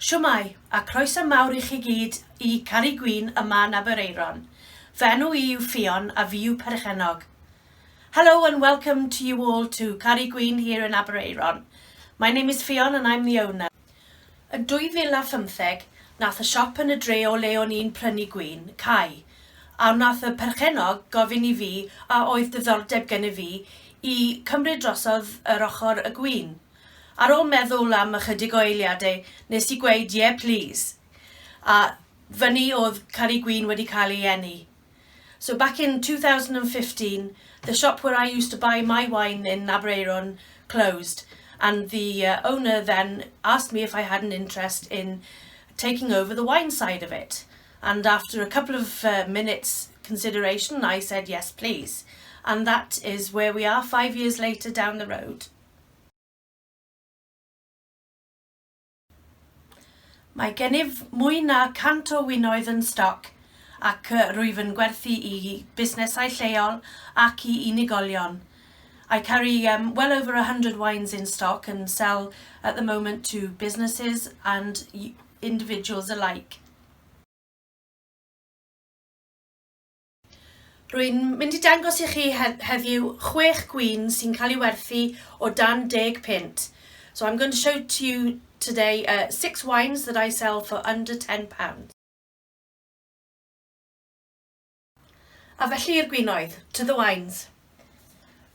Shwmai, a croeso mawr I chi gyd I Caru Gwin yma yn Aberaeron. Fy enw I yw Ffion a fi yw perchenog. Hello and welcome to you all to Caru Gwin here in Aberaeron. My name is Ffion and I'm the owner. Yn 2015, nath y siop yn y dre o le o'n i'n prynu gwyn, Cai, a nath y perchenog gofyn I fi a oedd diddordeb gen I fi I cymryd drosodd yr ochr y gwyn. Ar ôl meddwl am ychydig o eiliadau, nes I gweud, yeah, please. A fyny oedd Caru Gwin wedi cael ei eni. So back in 2015, the shop where I used to buy my wine in Aberaeron closed. And the owner then asked me if I had an interest in taking over the wine side of it. And after a couple of minutes consideration, I said, yes, please. And that is where we are 5 years later down the road. Mae gennyf mwy na 100 o winoedd yn stoc ac rwyf yn gwerthu I busnesau lleol ac I unigolion. I carry well over 100 wines in stock and sell at the moment to businesses and individuals alike. Rwy'n mynd I dangos I chi heddiw 6 gwyn sy'n cael ei werthu o dan 10 pint. So I'm going to show to you today 6 wines that I sell for under £10. A felly i'r gwinoedd, to the wines.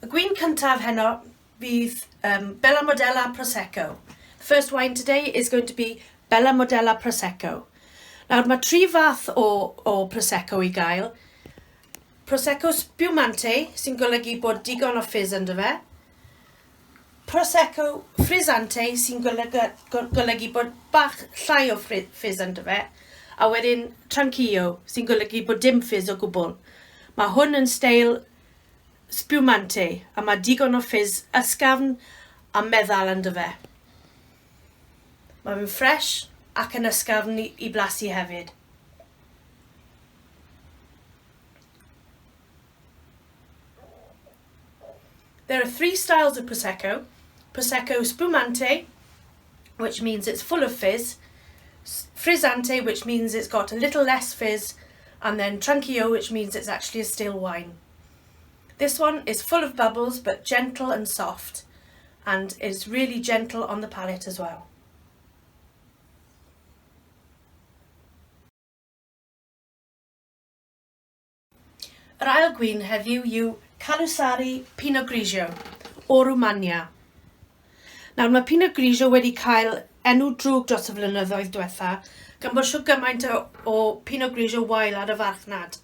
Y gwyn cyntaf heno fydd Bella Modella Prosecco. The first wine today is going to be Bella Modella Prosecco. Nawr mae 3 fath o Prosecco I gael. Prosecco Spumante sy'n golygu bod digon o fizz ynddo fe. Prosecco Frizzante sy'n golygu bod bach llai o fizz ynddo fe. A wedyn Tranquillo sy'n golygu bod dim fizz o gwbl. Mae hwn yn steil Spumante a mae digon o fizz ysgafn a meddal ynddo fe. Mae fe'n ffres ac yn ysgafn I blasu hefyd. There are 3 styles of Prosecco. Prosecco Spumante, which means it's full of fizz. Frizzante, which means it's got a little less fizz. And then Tranquillo, which means it's actually a still wine. This one is full of bubbles, but gentle and soft. And is really gentle on the palate as well. Yr ail gwyn heddiw yw Caru Pinot Grigio o Romania. Nawr mae Pinot Grigio wedi cael enw drwg dros y flynyddoedd diwetha gan bod siw gymaint o Pinot Grigio wael ar y farchnad.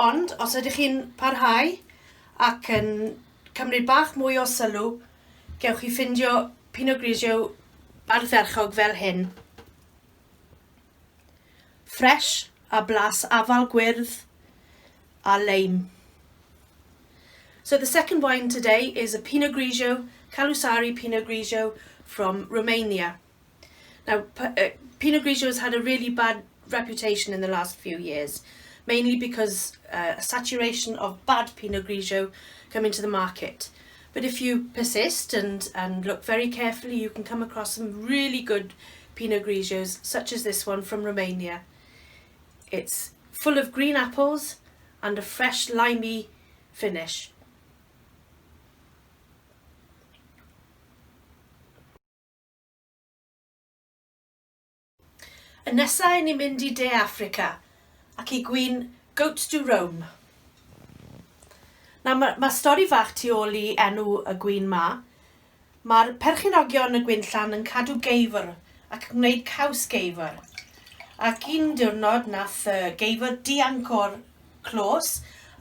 Ond os ydych chi'n parhau ac yn cymryd bach mwy o sylw, gewch chi ffindio Pinot Grigio ardderchog fel hyn. Ffres a blas afal gwyrdd a leim. So the second wine today is a Pinot Grigio, Caru Pinot Grigio from Romania. Now, Pinot Grigio has had a really bad reputation in the last few years, mainly because a saturation of bad Pinot Grigio come into the market. But if you persist and look very carefully, you can come across some really good Pinot Grigios, such as this one from Romania. It's full of green apples and a fresh limey finish. Y nesaf ni'n mynd I De Africa ac I gwyn Goats do Rome. Nawr mae stori fach tu ôl I enw y gwyn ma. Mae'r perchenogion y gwynllan yn cadw geifr ac yn gwneud caws geifr. Ac un diwrnod nath geifr dianc o'r clos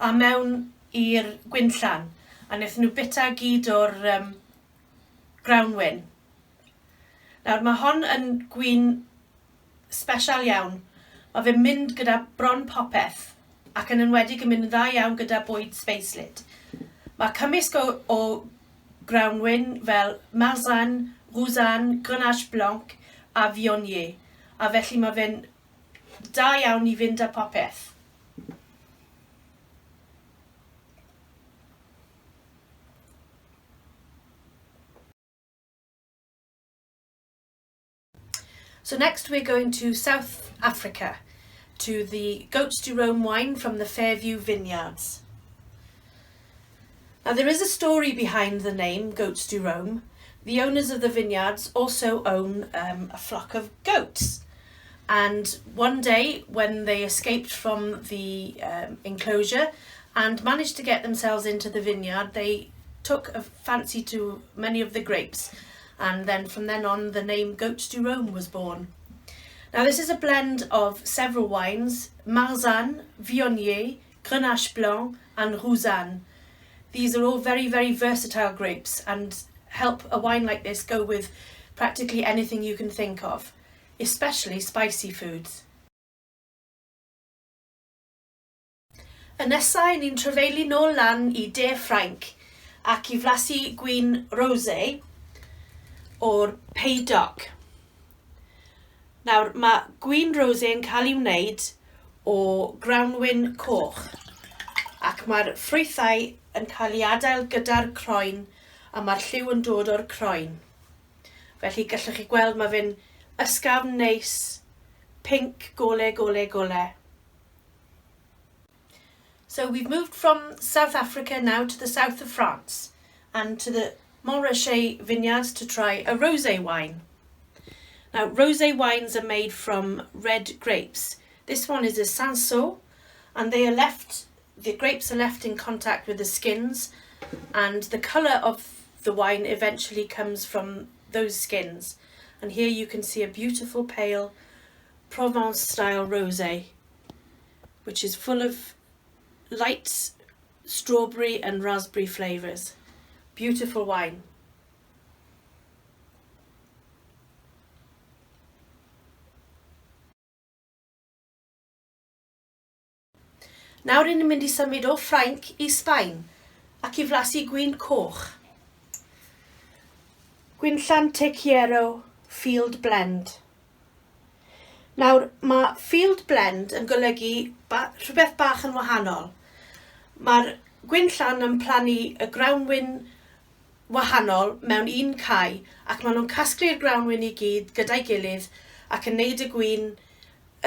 a mewn i'r gwynllan a wnaethon nhw bita gyd o'r grawnwyn. Nawr mae hon yn gwyn special iawn. Mae fe'n mynd gyda bron popeth ac yn enwedig yn mynd yn dda iawn gyda bwyd speislyd. Mae cymysg o grawnwyn fel Marsanne, Roussanne, Grenache Blanc a Viognier. A felly mae fe'n da iawn I fynd â popeth. So next we're going to South Africa, to the Goats du Rhône wine from the Fairview vineyards. Now there is a story behind the name Goats du Rhône. The owners of the vineyards also own a flock of goats. And one day when they escaped from the enclosure and managed to get themselves into the vineyard, they took a fancy to many of the grapes. And then from then on, the name Goats du Rhône was born. Now this is a blend of several wines: Marsanne, Viognier, Grenache Blanc and Roussanne. These are all very, very versatile grapes and help a wine like this go with practically anything you can think of, especially spicy foods. Y nesaf, ni'n trefeili nôl lan I de Ffrainc ac I flasu gwyn rosé o'r peidoc. Nawr, mae gwyn rosé yn cael ei wneud o grawnwyn coch ac mae'r ffrwythau yn cael ei adael gyda'r croen a mae'r lliw yn dod o'r croen. Felly gallwch chi gweld mae fe'n ysgafn neis, pink, gole, gole, gole. So we've moved from South Africa now to the south of France and to the Montrachet vineyards to try a rosé wine. Now rosé wines are made from red grapes. This one is a sy'n and the grapes are left in contact with the skins, and the colour of the wine eventually comes from those skins. And here you can see a beautiful pale Provence style rosé, which is full of light strawberry and raspberry flavours. Beautiful wine. Nawr rydyn ni'n mynd I symud o Ffrainc I Sbaen ac I flasu gwyn coch. Gwynllan Tequiero Field Blend. Nawr, mae Field Blend yn golygu rhywbeth bach yn wahanol. Mae'r gwynllan yn plannu y grawnwyn wahanol mewn un cae ac maen nhw'n casglu'r grawnwyn I gyd gyda'i gilydd ac yn neud y gwyn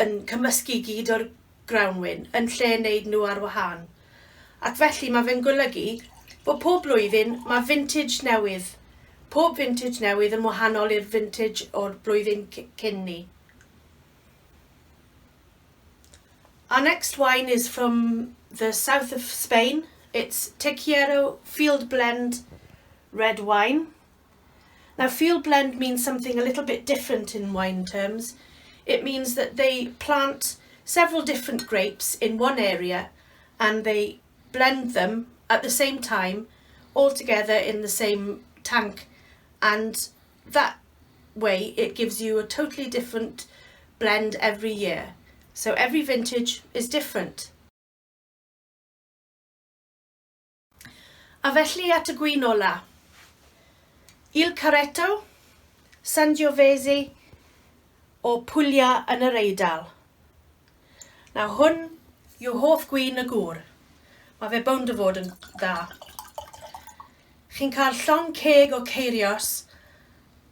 yn cymysgu gyd o'r grawnwyn yn lle wneud nhw ar wahân. Ac felly mae fe'n golygu bod pob blwyddyn mae vintage newydd. Pob vintage newydd yn wahanol i'r vintage o'r blwyddyn cyn ni. Our next wine is from the south of Spain. It's Tequiero Field Blend red wine. Now field blend means something a little bit different in wine terms. It means that they plant several different grapes in one area and they blend them at the same time all together in the same tank, and that way it gives you a totally different blend every year. So every vintage is different. A felly at y gwyn ola. Il Caretto, Sangiovese o Puglia yn yr Eidal. Nawr hwn yw hoff gwyn y gŵr. Mae fe bownd o fod yn dda. Chi'n cael llong ceg o ceirios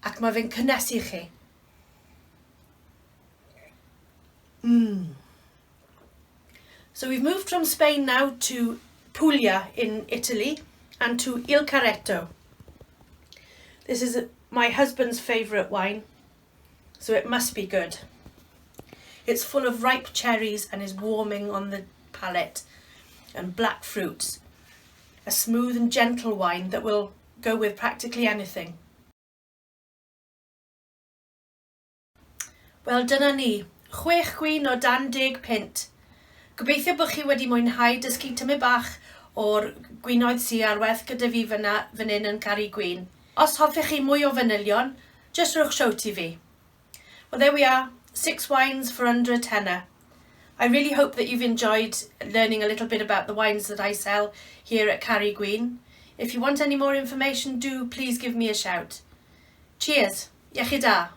ac mae fe'n cynnesu chi. So we've moved from Spain now to Puglia in Italy and to Il Caretto. This is my husband's favourite wine, so it must be good. It's full of ripe cherries and is warming on the palate, and black fruits. A smooth and gentle wine that will go with practically anything. Wel, dyna ni. 6 gwyn o dan 10 pint. Gobeithio bod chi wedi mwynhau dysgu tymu bach o'r gwynoedd sy ar werth gyda fi fan hyn yn Caru Gwin. Os hoffech chi mwy o fanylion, just rwch shout I fi. Well, there we are. 6 wines for under a tenner. I really hope that you've enjoyed learning a little bit about the wines that I sell here at Caru Gwin. If you want any more information, do please give me a shout. Cheers. Iechyd da.